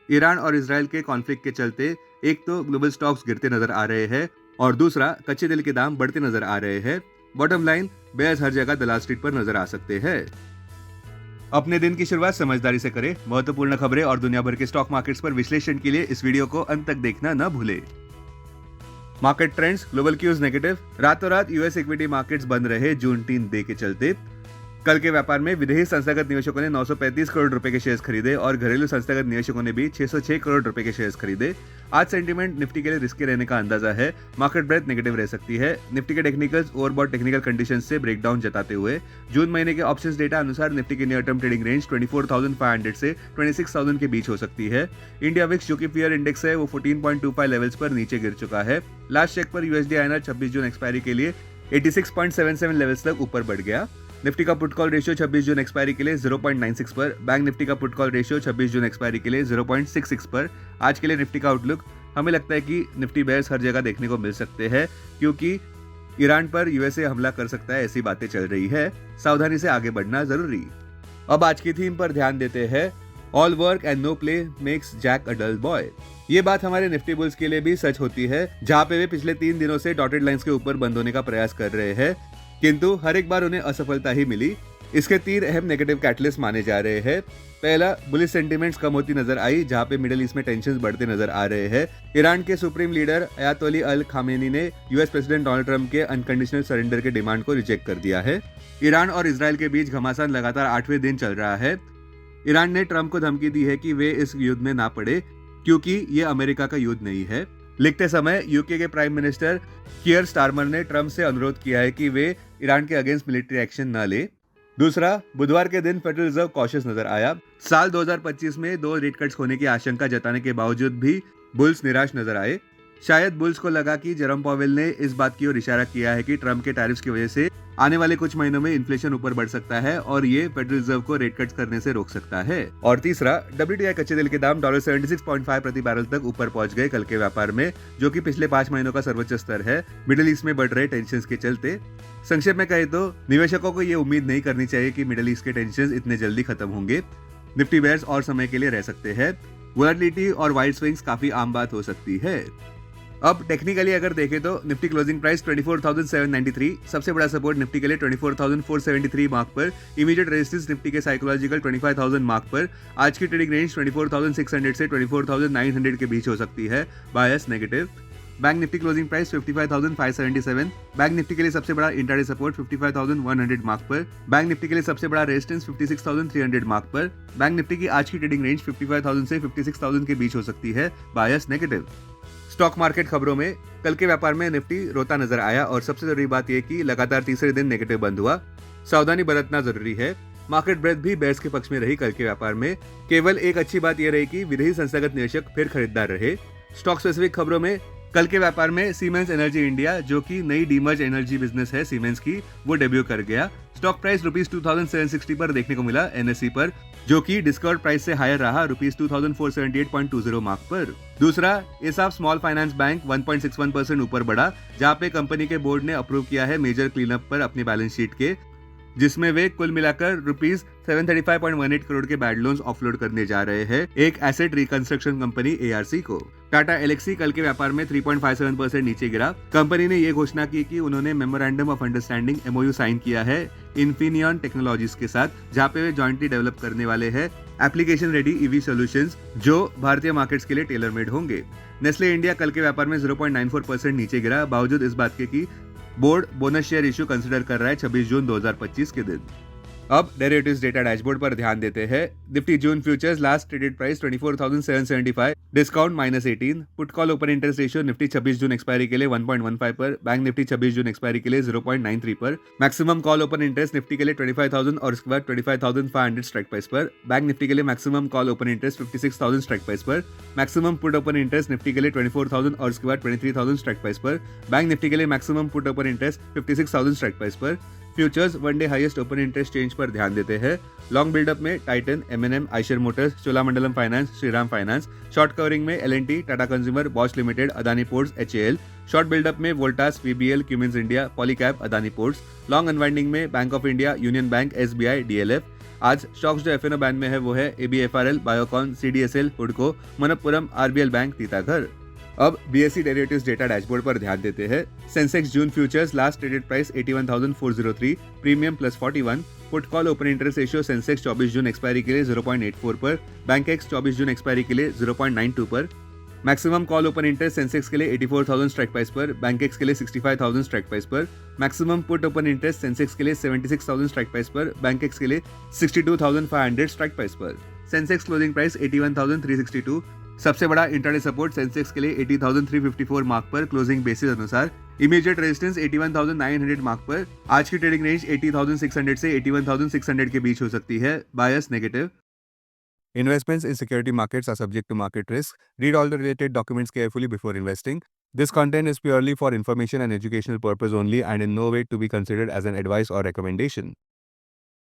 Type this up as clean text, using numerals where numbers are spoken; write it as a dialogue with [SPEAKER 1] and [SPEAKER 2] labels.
[SPEAKER 1] Iran और Israel के conflict के चलते एक तो ग्लोबल स्टॉक्स गिरते नजर आ रहे हैं और दूसरा कच्चे तेल के दाम बढ़ते नजर आ रहे हैं। बॉटम लाइन, बेयर्स हर जगह दलाल स्ट्रीट पर नजर आ सकते हैं। अपने दिन की शुरुआत समझदारी से करें। महत्वपूर्ण खबरें और दुनिया भर के स्टॉक मार्केट्स पर विश्लेषण के लिए इस वीडियो को अंत तक देखना न भूलें। Market trends, global cues negative. रातों रात यूएस इक्विटी मार्केट्स बंद रहे जून 3 डे के चलते। कल के व्यापार में विदेशी संस्थागत निवेशकों ने 935 करोड़ रुपए के शेयर्स खरीदे और घरेलू संस्थागत निवेशकों ने भी 606 करोड़ रुपए के शेयर्स खरीदे। आज सेंटीमेंट निफ्टी के लिए रिस्की रहने का अंदाजा है। मार्केट ब्रेथ नेगेटिव रह सकती है। निफ्टी के टेक्निकल्स ओवरबॉट टेक्निकल कंडीशंस से ब्रेकडाउन जताते हुए जून महीने के ऑप्शंस डेटा अनुसार निफ्टी की नियर टर्म ट्रेडिंग रेंज 24,500 से 26,000 के बीच हो सकती है। इंडिया विक्स जो कि फियर इंडेक्स है वो 14.25 लेवल्स पर नीचे गिर चुका है। लास्ट चेक पर यूएसडी INR 26 जून एक्सपायरी के लिए 86.77 लेवल्स तक ऊपर बढ़ गया। निफ्टी का put call ratio 26 June expiry के लिए 0.96 पर। बैंक निफ्टी का put call ratio 26 June expiry के लिए 0.66 पर। आज के लिए निफ्टी का आउटलुक, हमें लगता है कि निफ्टी बेयर्स हर जगह देखने को मिल सकते हैं क्योंकि ईरान पर यूएसए हमला कर सकता है, ऐसी बातें चल रही है। सावधानी से आगे बढ़ना जरूरी। अब आज की थीम पर ध्यान देते हैं। All work and no play makes Jack a dull boy. ये बात हमारे निफ्टी बुल्स के लिए भी सच होती है, जहां पे वे पिछले 3 दिनों से डॉटेड लाइंस के ऊपर बंद होने का प्रयास कर रहे हैं, किंतु हर एक बार उन्हें असफलता ही मिली। इसके 3 अहम नेगेटिव कैटलिस्ट माने जा रहे हैं। पहला, बुलिश सेंटिमेंट्स कम होती नजर आई, जहां पे मिडिल ईस्ट में टेंशंस बढ़ते नजर आ रहे हैं। ईरान के सुप्रीम लीडर अयातोली अल खामेनी ने यूएस प्रेसिडेंट डोनाल्ड ट्रंप के अनकंडीशनल सरेंडर के डिमांड को रिजेक्ट कर दिया है। ईरान और इजराइल के बीच घमासान लगातार 8वें दिन चल रहा है। ईरान ने ट्रंप को धमकी दी है कि वे इस युद्ध में ना पड़े क्योंकि ये अमेरिका का युद्ध नहीं है। लिखते समय यूके के प्राइम मिनिस्टर कियर स्टारमर ने ट्रंप से अनुरोध किया है कि वे ईरान के अगेंस्ट मिलिट्री एक्शन न ले। दूसरा, बुधवार के दिन फेडरल रिजर्व कॉशियस नजर आया। साल 2025 में 2 रेट कट्स होने की आशंका जताने के बावजूद भी बुल्स निराश नजर आए। शायद बुल्स को लगा कि जेरोम पॉवेल ने इस बात की ओर इशारा किया है कि ट्रंप के टैरिफ्स की वजह से आने वाले कुछ महीनों में इन्फ्लेशन ऊपर बढ़ सकता है और ये फेडरल रिजर्व को रेट कट्स करने से रोक सकता है। और तीसरा, WTI कच्चे तेल के दाम $76.5 प्रति बैरल तक ऊपर पहुंच गए कल के व्यापार में, जो कि पिछले 5 महीनों का सर्वोच्च स्तर है, मिडिल ईस्ट में बढ़ रहे टेंशन के चलते। संक्षेप में कहे तो निवेशकों को ये उम्मीद नहीं करनी चाहिए कि मिडिल ईस्ट के टेंशन इतने जल्दी खत्म होंगे। निफ्टी बेयर्स और समय के लिए रह सकते हैं। वोलेटिलिटी और वाइड स्विंग्स काफी आम बात हो सकती है। अब टेक्निकली अगर देखें तो निफ्टी क्लोजिंग प्राइस 24,793, सबसे बड़ा सपोर्ट निफ्टी के लिए 24,473 मार्क पर, इमीडिएट रेजिस्टेंस निफ्टी के साइकोलॉजिकल 25,000 मार्क पर। आज की ट्रेडिंग रेंज 24,600 से 24,900 के बीच हो सकती है, bias negative. Bank Nifty closing price 55,577, bank Nifty के लिए सबसे बड़ा इंट्राडे सपोर्ट 55,100 मार्क पर, बैंक निफ्टी के लिए सबसे बड़ा रेजिस्टेंस 56,300 मार्क पर। बैंक निफ्टी की आज की ट्रेडिंग रेंज 55,000 से 56,000 के बीच हो सकती है, बायस नेगेटिव। स्टॉक मार्केट खबरों में कल के व्यापार में निफ्टी रोता नजर आया और सबसे जरूरी बात यह कि लगातार तीसरे दिन नेगेटिव बंद हुआ। सावधानी बरतना जरूरी है। मार्केट ब्रेथ भी बेयर्स के पक्ष में रही कल के व्यापार में। केवल एक अच्छी बात यह रही कि विदेशी संस्थागत निवेशक फिर खरीदार रहे। स्टॉक स्पेसिफिक खबरों में कल के व्यापार में सीमेंस एनर्जी इंडिया, जो कि नई डीमर्ज एनर्जी बिजनेस है सीमेंस की, वो डेब्यू कर गया। स्टॉक प्राइस ₹2,760 पर देखने को मिला NSE पर, जो कि डिस्काउंट प्राइस से हायर रहा ₹2,478.20 मार्क पर। दूसरा, एसाफ स्मॉल फाइनेंस बैंक 1.61% ऊपर बढ़ा, जहां पे कंपनी के बोर्ड ने अप्रूव किया है मेजर क्लीनअप पर अपनी बैलेंस शीट के, जिसमें वे कुल मिलाकर ₹735.18 करोड़ के बैड लोन्स ऑफलोड करने जा रहे हैं एक एसेट रिकंस्ट्रक्शन कंपनी ARC को। टाटा एलेक्सी कल के व्यापार में 3.57% नीचे गिरा। कंपनी ने ये घोषणा की कि उन्होंने memorandum of understanding MOU sign किया है इन्फिनियन टेक्नोलॉजीज के साथ, जहां पे वे जॉइंटली डेवलप करने वाले हैं एप्लीकेशन रेडी EV सॉल्यूशंस, जो भारतीय मार्केट्स के लिए टेलर मेड होंगे। नेस्ले इंडिया कल के व्यापार में 0.94% नीचे गिरा, बावजूद इस बात के कि board bonus share issue consider कर रहा है 26 जून 2025 के दिन। अब डेरिवेटिव्स डेटा डैशबोर्ड पर ध्यान देते हैं। Nifty June futures last traded price 24,775, discount -18। Put call open interest ratio Nifty 26 June expiry के लिए 1.15 पर, बैंक निफ्टी 26 जून एक्सपायरी के लिए 0.93 पर, maximum call open interest Nifty के लिए 25,000 और उसके बाद 25,500 स्ट्राइक प्राइस पर, बैंक निफ्टी के लिए maximum call open interest 56,000 strike price पर, maximum put open interest Nifty के लिए 24,000 और उसके बाद 23,000 स्ट्राइक प्राइस पर, बैंक निफ्टी के लिए maximum put open interest 56,000 strike price पर। Futures one day highest open interest change पर ध्यान देते हैं। लॉन्ग बिल्डअप में Titan, M&M, Eicher Motors, Cholamandalam finance, Shriram finance. Short covering में L&T, Tata consumer, Bosch Limited, Adani ports, HAL। Short buildup में Voltas, VBL, Cummins India, Polycab, Adani ports. Long unwinding में bank of India, union bank, SBI, DLF। आज stocks जो FNO band में है वो है ABFRL, Biocon, CDSL, हुडको, मनप्पुरम, आरबीएल बैंक, तीताघर। अब बीएसई डेरिवेटिव्स डेटा डैशबोर्ड पर ध्यान देते हैं। Sensex June futures last traded price 81,403, premium +41। Put call open interest ratio Sensex 24 जून एक्सपायरी के लिए 0.84 पर, बैंकेक्स 24 जून एक्सपायरी के लिए 0.92 पर। Maximum call open interest Sensex के लिए 84,000 स्ट्राइक प्राइस पर, बैंकेक्स के लिए 65,000 स्ट्राइक प्राइस पर। Maximum put open interest Sensex के लिए 76,000 स्ट्राइक प्राइस पर, बैंकेक्स के लिए 62,500 स्ट्राइक प्राइस पर। Sensex closing price 81,362। सबसे बड़ा इंट्राडे सपोर्ट सेंसेक्स के लिए 80,354 मार्क पर क्लोजिंग बेसिस अनुसार। इमीडिएट रेजिस्टेंस 81,900 मार्क पर। आज की ट्रेडिंग रेंज 80,600 से 81,600 के बीच हो सकती है। Bias negative. Investments in security markets are subject to market risk. Read all the related documents carefully before investing. This content is purely for information and educational purpose only and in no way to be considered as an advice or recommendation.